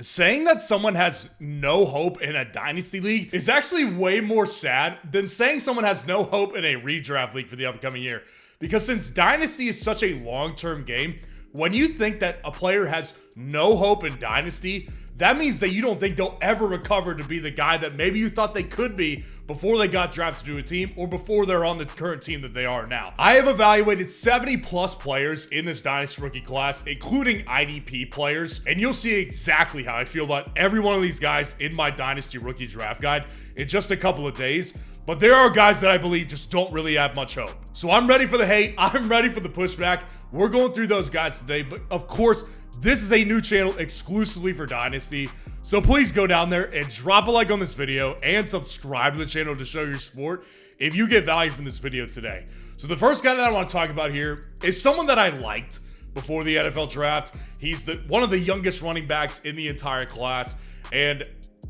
Saying that someone has no hope in a dynasty league is actually way more sad than saying someone has no hope in a redraft league for the upcoming year. Because since dynasty is such a long-term game, when you think that a player has no hope in dynasty, that means that you don't think they'll ever recover to be the guy that maybe you thought they could be before they got drafted to a team or before they're on the current team that they are now. I have evaluated 70 plus players in this Dynasty rookie class, including IDP players, and you'll see exactly how I feel about every one of these guys in my Dynasty rookie draft guide in just a couple of days. But there are guys that I believe just don't really have much hope. So I'm ready for the hate. I'm ready for the pushback. We're going through those guys today. But of course, this is a new channel exclusively for Dynasty. So please go down there and drop a like on this video and subscribe to the channel to show your support if you get value from this video today. So the first guy that I want to talk about here is someone that I liked before the NFL draft. He's one of the youngest running backs in the entire class. And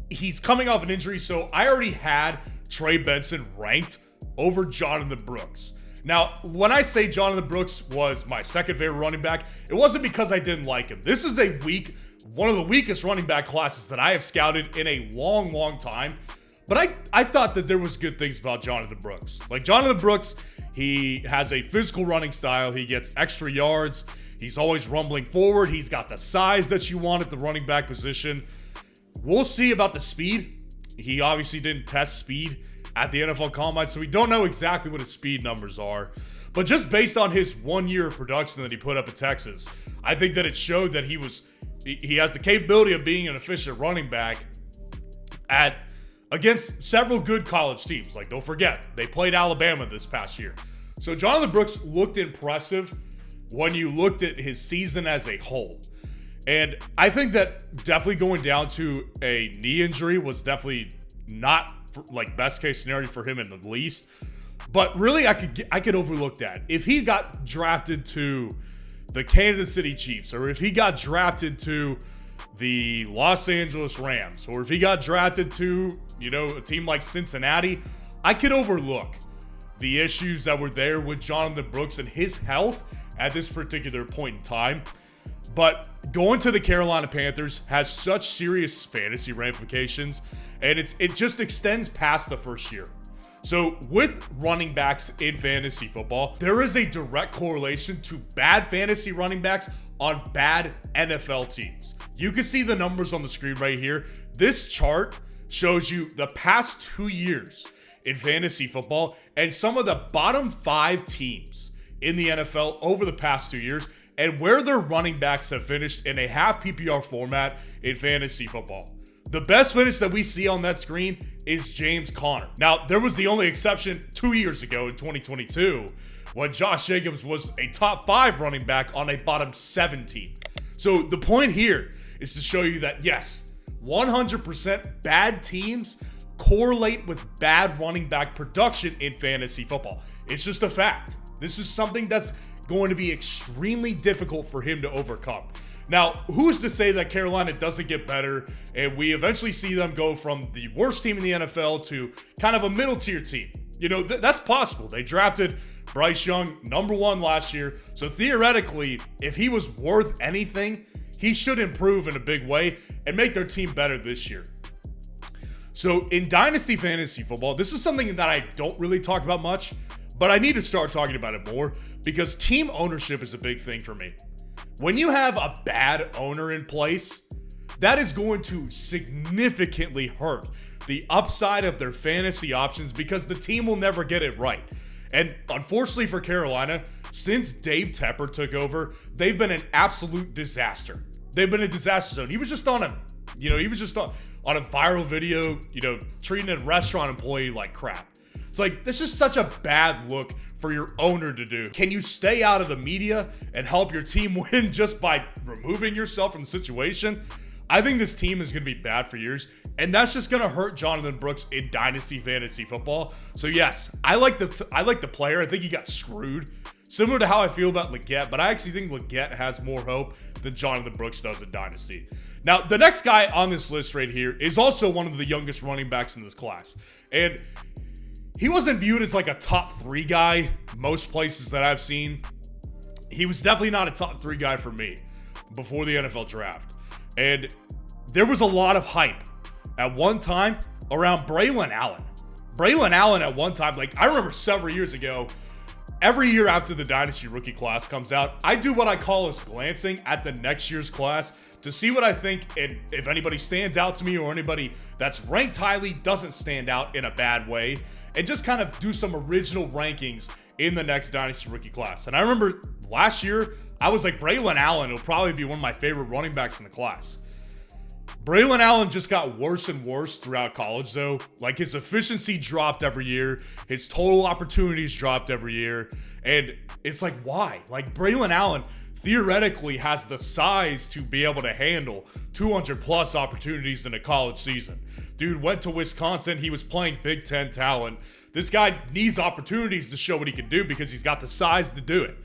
he's coming off an injury. So I already had Trey Benson ranked over Jonathan Brooks. Now, when I say Jonathan Brooks was my second favorite running back, it wasn't because I didn't like him. This is one of the weakest running back classes that I have scouted in a long, long time. But I thought that there was good things about Jonathan Brooks. Like Jonathan Brooks, he has a physical running style. He gets extra yards. He's always rumbling forward. He's got the size that you want at the running back position. We'll see about the speed. He obviously didn't test speed at the NFL Combine, so we don't know exactly what his speed numbers are. But just based on his 1 year of production that he put up at Texas, I think that it showed that he has the capability of being an efficient running back against several good college teams. Like, don't forget, they played Alabama this past year. So Jonathan Brooks looked impressive when you looked at his season as a whole. And I think that definitely going down to a knee injury was definitely not like best case scenario for him in the least. But really, I could overlook that. If he got drafted to the Kansas City Chiefs, or if he got drafted to the Los Angeles Rams, or if he got drafted to, a team like Cincinnati, I could overlook the issues that were there with Jonathan Brooks and his health at this particular point in time. But going to the Carolina Panthers has such serious fantasy ramifications, and it just extends past the first year. So with running backs in fantasy football, there is a direct correlation to bad fantasy running backs on bad NFL teams. You can see the numbers on the screen right here. This chart shows you the past 2 years in fantasy football and some of the bottom 5 teams in the NFL over the past 2 years, and where their running backs have finished in a half PPR format in fantasy football. The best finish that we see on that screen is James Conner. Now, there was the only exception 2 years ago in 2022 when Josh Jacobs was a top 5 running back on a bottom 7 team. So the point here is to show you that, yes, 100% bad teams correlate with bad running back production in fantasy football. It's just a fact. This is something that's going to be extremely difficult for him to overcome. Now, who's to say that Carolina doesn't get better and we eventually see them go from the worst team in the NFL to kind of a middle tier team? That's possible. They drafted Bryce Young #1 last year. So theoretically, if he was worth anything, he should improve in a big way and make their team better this year. So in Dynasty Fantasy Football, this is something that I don't really talk about much, but I need to start talking about it more because team ownership is a big thing for me. When you have a bad owner in place, that is going to significantly hurt the upside of their fantasy options because the team will never get it right. And unfortunately for Carolina, since Dave Tepper took over, they've been an absolute disaster. They've been a disaster zone. He was just on a viral video, treating a restaurant employee like crap. It's like, this is such a bad look for your owner to do. Can you stay out of the media and help your team win just by removing yourself from the situation? I think this team is going to be bad for years, and that's just going to hurt Jonathan Brooks in Dynasty Fantasy Football. So yes, I like the player. I think he got screwed. Similar to how I feel about Leggett, but I actually think Leggett has more hope than Jonathan Brooks does in Dynasty. Now, the next guy on this list right here is also one of the youngest running backs in this class. And he wasn't viewed as like a top 3 guy most places that I've seen. He was definitely not a top 3 guy for me before the NFL draft. And there was a lot of hype at one time around Braylon Allen. Braylon Allen at one time, like I remember several years ago, every year after the Dynasty rookie class comes out, I do what I call is glancing at the next year's class to see what I think and if anybody stands out to me or anybody that's ranked highly doesn't stand out in a bad way, and just kind of do some original rankings in the next Dynasty rookie class. And I remember last year, I was like, Braylon Allen will probably be one of my favorite running backs in the class. Braylon Allen just got worse and worse throughout college, though. Like, his efficiency dropped every year. His total opportunities dropped every year. And it's like, why? Like, Braylon Allen theoretically has the size to be able to handle 200-plus opportunities in a college season. Dude went to Wisconsin. He was playing Big Ten talent. This guy needs opportunities to show what he can do because he's got the size to do it.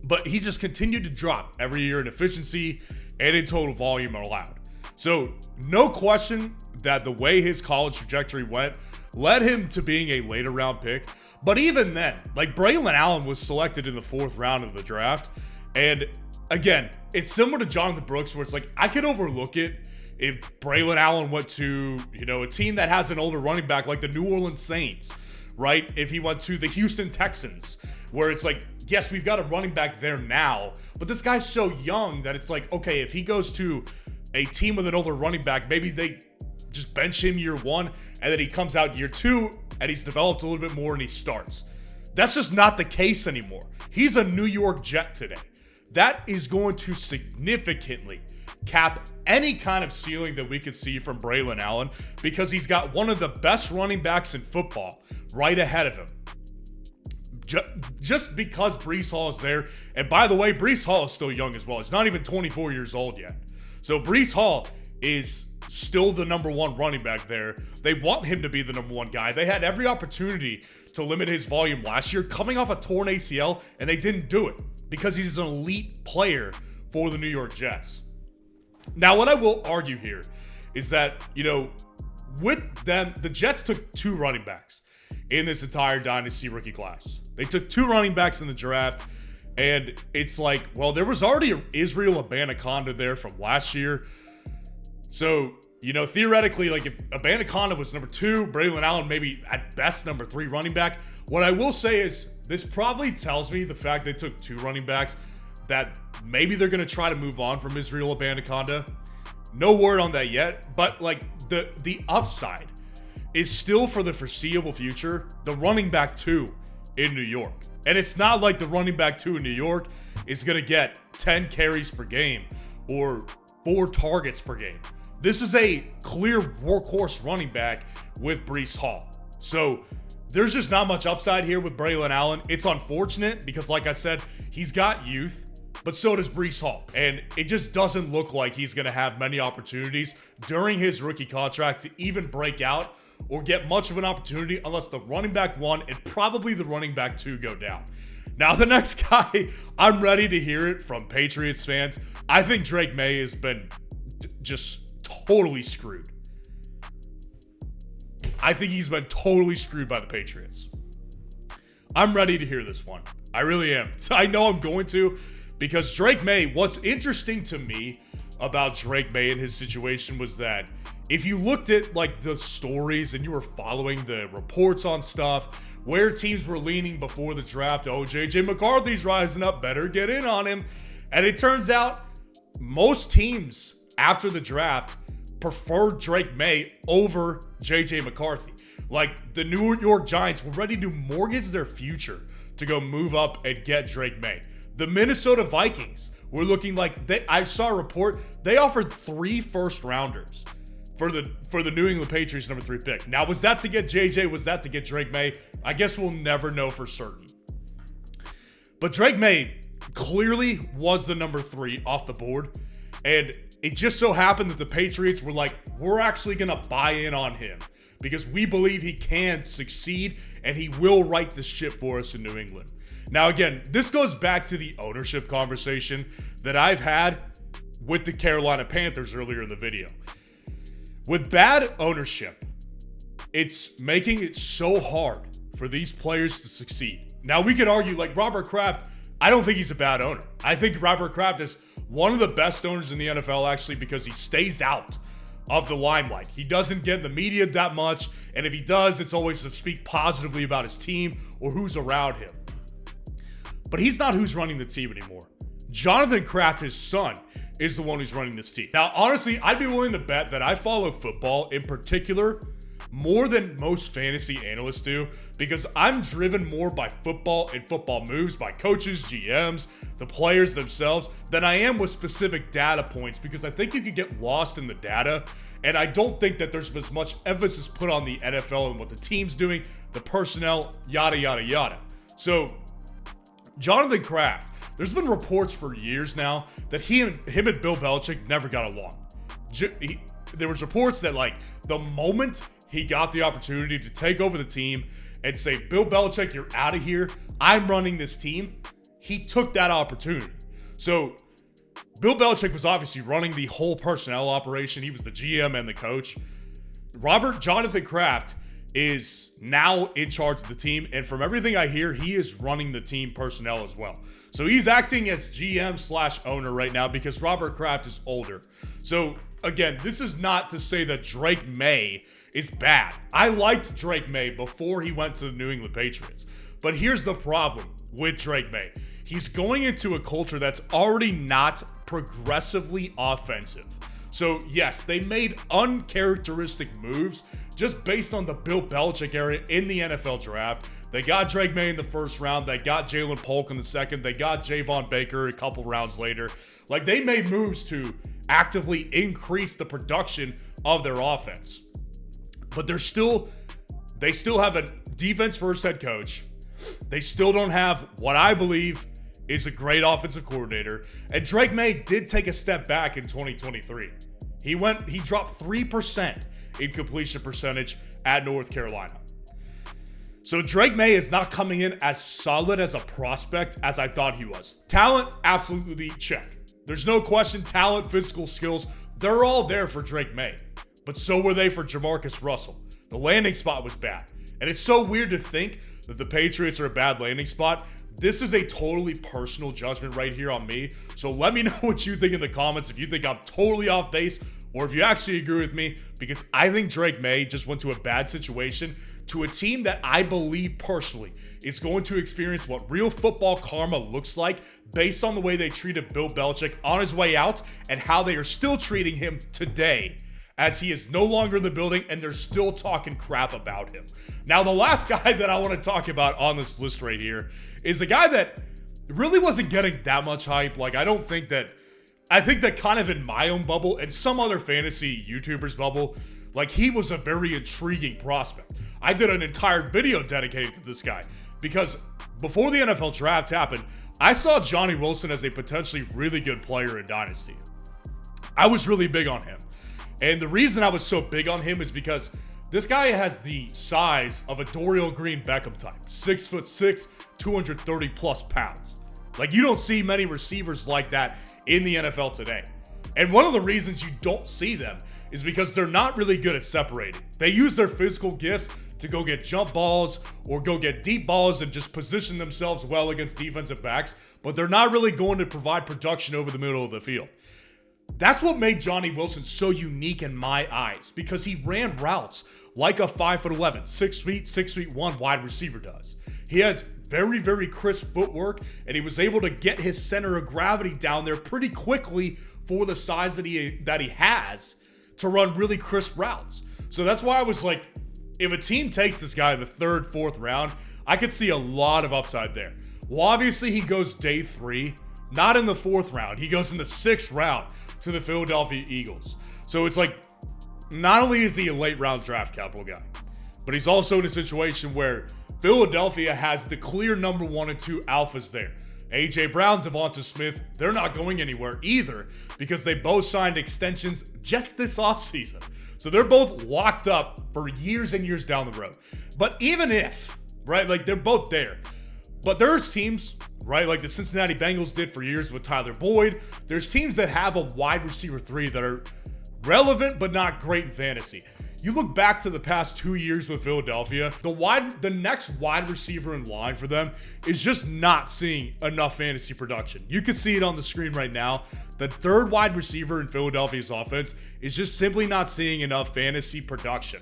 But he just continued to drop every year in efficiency and in total volume allowed. So no question that the way his college trajectory went led him to being a later round pick. But even then, like Braylon Allen was selected in the 4th round of the draft. And again, it's similar to Jonathan Brooks where it's like, I could overlook it if Braylon Allen went to, a team that has an older running back like the New Orleans Saints, right? If he went to the Houston Texans, where it's like, yes, we've got a running back there now, but this guy's so young that it's like, okay, if he goes to a team with an older running back, maybe they just bench him year 1, and then he comes out year 2, and he's developed a little bit more, and he starts. That's just not the case anymore. He's a New York Jet today. That is going to significantly cap any kind of ceiling that we could see from Braylon Allen because he's got one of the best running backs in football right ahead of him. Just because Breece Hall is there. And by the way, Breece Hall is still young as well. He's not even 24 years old yet. So Breece Hall is still the number 1 running back there. They want him to be the number 1 guy. They had every opportunity to limit his volume last year, coming off a torn ACL, and they didn't do it because he's an elite player for the New York Jets. Now, what I will argue here is that, with them, the Jets took 2 running backs in this entire Dynasty rookie class. They took 2 running backs in the draft, and it's like, well, there was already Israel Abanikanda there from last year. So, theoretically, like if Abanikanda was number 2, Braylon Allen maybe at best number 3 running back. What I will say is this probably tells me the fact they took 2 running backs that maybe they're going to try to move on from Israel Abanikanda. No word on that yet, but like the upside is still for the foreseeable future, the running back 2 in New York. And it's not like the running back 2 in New York is going to get 10 carries per game or 4 targets per game. This is a clear workhorse running back with Breece Hall. So there's just not much upside here with Braylon Allen. It's unfortunate because, like I said, he's got youth, but so does Breece Hall. And it just doesn't look like he's going to have many opportunities during his rookie contract to even break out or get much of an opportunity unless the running back 1 and probably the running back 2 go down. Now, the next guy, I'm ready to hear it from Patriots fans. I think Drake May has been just totally screwed. I think he's been totally screwed by the Patriots. I'm ready to hear this one. I really am. I know I'm going to because Drake May, what's interesting to me about Drake May and his situation was that if you looked at like the stories and you were following the reports on stuff, where teams were leaning before the draft, oh, JJ McCarthy's rising up, better get in on him. And it turns out most teams after the draft preferred Drake May over JJ McCarthy. Like the New York Giants were ready to mortgage their future to go move up and get Drake May. The Minnesota Vikings were looking like I saw a report, they offered 3 first-rounders for the New England Patriots number 3 pick. Now, was that to get JJ? Was that to get Drake May? I guess we'll never know for certain. But Drake May clearly was the number 3 off the board. And it just so happened that the Patriots were like, we're actually going to buy in on him because we believe he can succeed and he will right the ship for us in New England. Now, again, this goes back to the ownership conversation that I've had with the Carolina Panthers earlier in the video. With bad ownership, it's making it so hard for these players to succeed. Now, we could argue like Robert Kraft I don't think he's a bad owner. I think Robert Kraft is one of the best owners in the NFL, actually, because he stays out of the limelight. He doesn't get in the media that much, and if he does, it's always to speak positively about his team or who's around him. But he's not who's running the team anymore. Jonathan Kraft, his son, is the one who's running this team. Now, honestly, I'd be willing to bet that I follow football in particular more than most fantasy analysts do, because I'm driven more by football and football moves, by coaches, GMs, the players themselves, than I am with specific data points, because I think you can get lost in the data, and I don't think that there's as much emphasis put on the NFL and what the team's doing, the personnel, yada, yada, yada. So, Jonathan Kraft, there's been reports for years now that him and Bill Belichick never got along. There was reports that, like, the moment he got the opportunity to take over the team and say, Bill Belichick, you're out of here, I'm running this team, he took that opportunity. So Bill Belichick was obviously running the whole personnel operation. He was the GM and the coach. Jonathan Kraft is now in charge of the team, and from everything I hear, he is running the team personnel as well. So he's acting as GM/owner right now because Robert Kraft is older. So again, this is not to say that Drake May is bad. I liked Drake May before he went to the New England Patriots. But here's the problem with Drake May. He's going into a culture that's already not progressively offensive. So yes, they made uncharacteristic moves just based on the Bill Belichick era in the NFL draft. They got Drake May in the first round. They got Jalen Polk in the second. They got Javon Baker a couple rounds later. Like, they made moves to actively increase the production of their offense. But they still have a defense-first head coach. They still don't have what I believe is a great offensive coordinator. And Drake May did take a step back in 2023. He dropped 3% in completion percentage at North Carolina. So Drake May is not coming in as solid as a prospect as I thought he was. Talent, absolutely check. There's no question, talent, physical skills, they're all there for Drake May. But so were they for Jamarcus Russell. The landing spot was bad. And it's so weird to think that the Patriots are a bad landing spot. This is a totally personal judgment right here on me. So let me know what you think in the comments, if you think I'm totally off base or if you actually agree with me, because I think Drake May just went to a bad situation to a team that I believe personally is going to experience what real football karma looks like based on the way they treated Bill Belichick on his way out and how they are still treating him today, as he is no longer in the building and they're still talking crap about him. Now, the last guy that I want to talk about on this list right here is a guy that really wasn't getting that much hype. Like, I think that kind of in my own bubble and some other fantasy YouTubers bubble, like, he was a very intriguing prospect. I did an entire video dedicated to this guy because before the NFL draft happened, I saw Johnny Wilson as a potentially really good player in Dynasty. I was really big on him. And the reason I was so big on him is because this guy has the size of a Dorial Green Beckham type. 6'6", 230 plus pounds. Like, you don't see many receivers like that in the NFL today. And one of the reasons you don't see them is because they're not really good at separating. They use their physical gifts to go get jump balls or go get deep balls and just position themselves well against defensive backs, but they're not really going to provide production over the middle of the field. That's what made Johnny Wilson so unique in my eyes, because he ran routes like a 5'11", 6'1" wide receiver does. He has very, very crisp footwork, and he was able to get his center of gravity down there pretty quickly for the size that he has to run really crisp routes. So that's why I was like, if a team takes this guy in the third, fourth round, I could see a lot of upside there. Well, obviously he goes day 3, not in the 4th round. He goes in the 6th round to the Philadelphia Eagles. So it's like, not only is he a late round draft capital guy, but he's also in a situation where Philadelphia has the clear number 1 and 2 alphas there. A.J. Brown, Devonta Smith, they're not going anywhere either because they both signed extensions just this offseason. So they're both locked up for years and years down the road. But even if, right, like, they're both there, but there's teams, right, like the Cincinnati Bengals did for years with Tyler Boyd. There's teams that have a wide receiver 3 that are relevant but not great in fantasy. You look back to the past 2 years with Philadelphia, the next wide receiver in line for them is just not seeing enough fantasy production. You can see it on the screen right now. The third wide receiver in Philadelphia's offense is just simply not seeing enough fantasy production.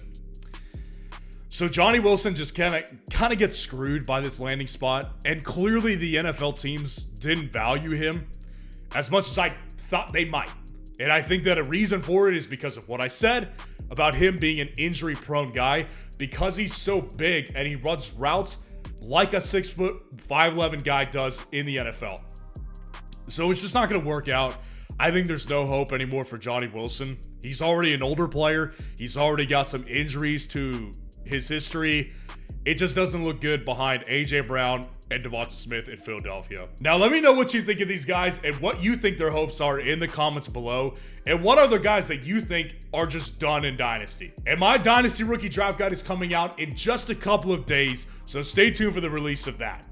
So Johnny Wilson just kind of gets screwed by this landing spot, and clearly the NFL teams didn't value him as much as I thought they might. And I think that a reason for it is because of what I said about him being an injury-prone guy, because he's so big and he runs routes like a 6'5" guy does in the NFL. So it's just not going to work out. I think there's no hope anymore for Johnny Wilson. He's already an older player. He's already got some injuries to his history. It just doesn't look good behind A.J. Brown and Devonta Smith in Philadelphia. Now, let me know what you think of these guys and what you think their hopes are in the comments below. And what other guys that you think are just done in Dynasty. And my Dynasty Rookie Draft Guide is coming out in just a couple of days, so stay tuned for the release of that.